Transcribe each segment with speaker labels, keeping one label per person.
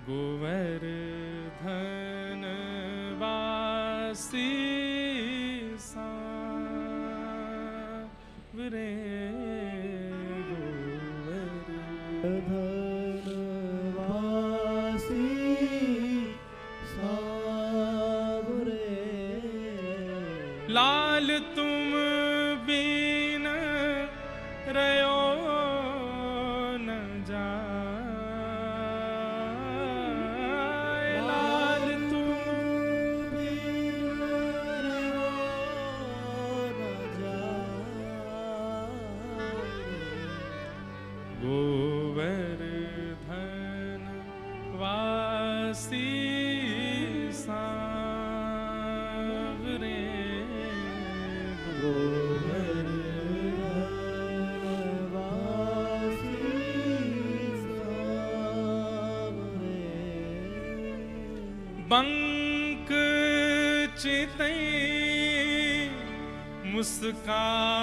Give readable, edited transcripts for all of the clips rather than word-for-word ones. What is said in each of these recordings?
Speaker 1: गोवर्धन वासी सांवरे
Speaker 2: गोवर्धन वासी सांवरे
Speaker 1: लाल तुम बिन रयो न जाए, लाल तुम
Speaker 2: बिन रयो न जाए।
Speaker 1: गोवर्धन वासी सांवरे बंक चितई मुस्काई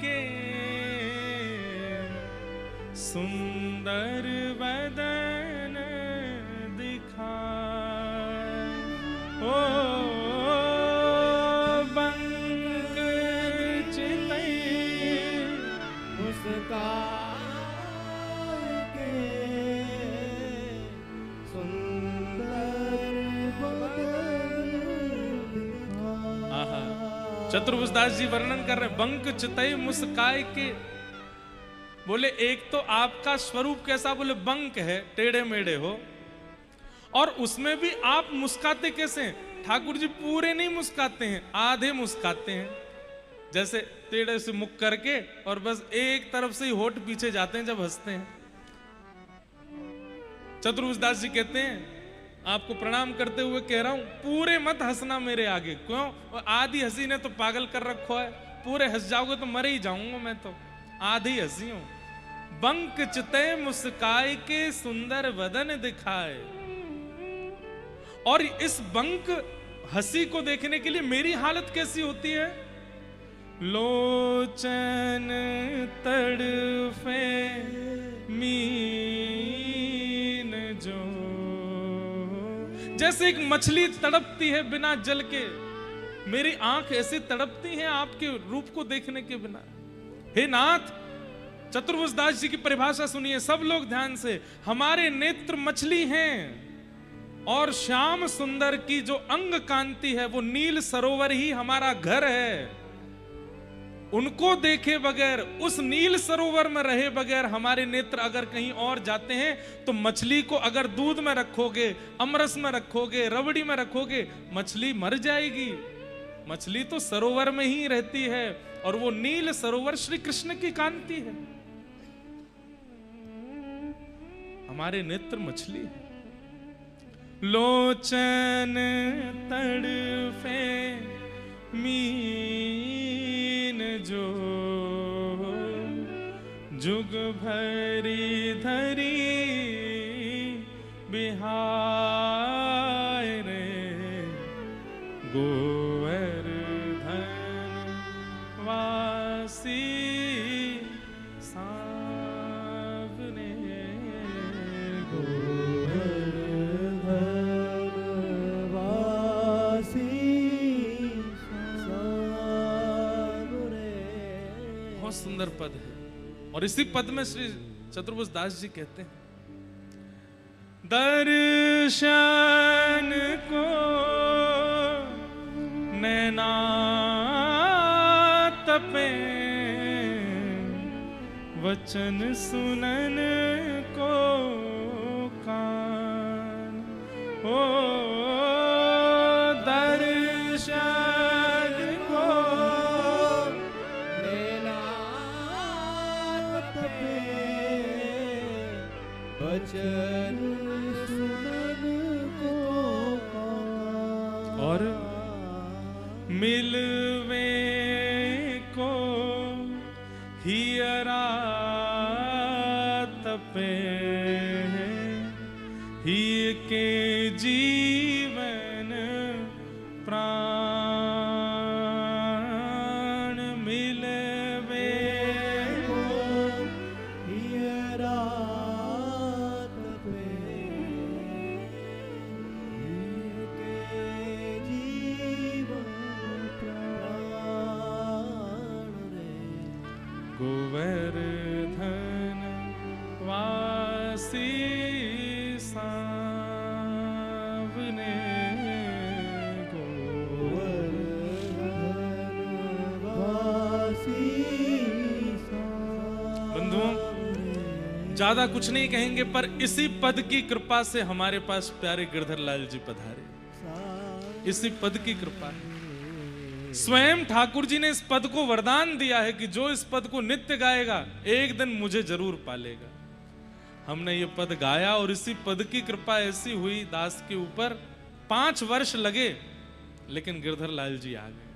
Speaker 1: के सुंदर बदन दिखाए। ओ बंक चितई
Speaker 2: मुस्काई के सुंदर बदन दिखाए।
Speaker 1: चतुर्भुज दास जी वर्णन कर रहे बंक चितई मुस्काई के। बोले एक तो आपका स्वरूप कैसा, बोले बंक है, टेढ़े मेढ़े हो, और उसमें भी आप मुस्काते कैसे हैं? ठाकुर जी पूरे नहीं मुस्काते हैं, आधे मुस्काते हैं, जैसे टेढ़े से मुख करके और बस एक तरफ से ही होठ पीछे जाते हैं जब हंसते हैं। चतुर्भुज दास जी कहते हैं आपको प्रणाम करते हुए कह रहा हूं, पूरे मत हंसना मेरे आगे। क्यों? आधी हंसी ने तो पागल कर रखो है, पूरे हंस जाओगे तो मर ही जाऊंगा मैं तो, आधी हंसी हूं। बंक चिते मुस्काई के सुंदर वदन दिखाए। और इस बंक हंसी को देखने के लिए मेरी हालत कैसी होती है? लोचन तड़फे मीन जो, जैसे एक मछली तड़पती है बिना जल के, मेरी आंख ऐसे तड़पती है आपके रूप को देखने के बिना। हे नाथ, चतुर्भुज दास जी की परिभाषा सुनिए सब लोग ध्यान से। हमारे नेत्र मछली हैं और श्याम सुंदर की जो अंग कांति है वो नील सरोवर ही हमारा घर है। उनको देखे बगैर, उस नील सरोवर में रहे बगैर हमारे नेत्र अगर कहीं और जाते हैं तो मछली को अगर दूध में रखोगे, अमरस में रखोगे, रबड़ी में रखोगे, मछली मर जाएगी। मछली तो सरोवर में ही रहती है और वो नील सरोवर श्री कृष्ण की कांति है। हमारे नेत्र मछली है। लोचन तड़फे मीन जो, जुग भरी धरी बिहाय रे गोवर्धन वासी सांवरे
Speaker 2: गोवर्धन वासी सांवरे।
Speaker 1: बहुत सुंदर पद है। और इसी पद में श्री चतुर्भुज दास जी कहते हैं, दर्शन को नैना तपे, वचन सुनन को कान। ओ दर्शन को
Speaker 2: नैना तपे, वचन सुनन को कान।
Speaker 1: और मिलवे को हियरा तपे, ही के जीवन प्राण। मिलवे
Speaker 2: को हियरा तपे,
Speaker 1: वासी सावने को। बंधुओं, ज्यादा कुछ नहीं कहेंगे, पर इसी पद की कृपा से हमारे पास प्यारे गिरधर लाल जी पधारे। इसी पद की कृपा है। स्वयं ठाकुर जी ने इस पद को वरदान दिया है कि जो इस पद को नित्य गाएगा एक दिन मुझे जरूर पालेगा। हमने ये पद गाया और इसी पद की कृपा ऐसी हुई दास के ऊपर, 5 वर्ष लगे लेकिन गिरधर लाल जी आ गए।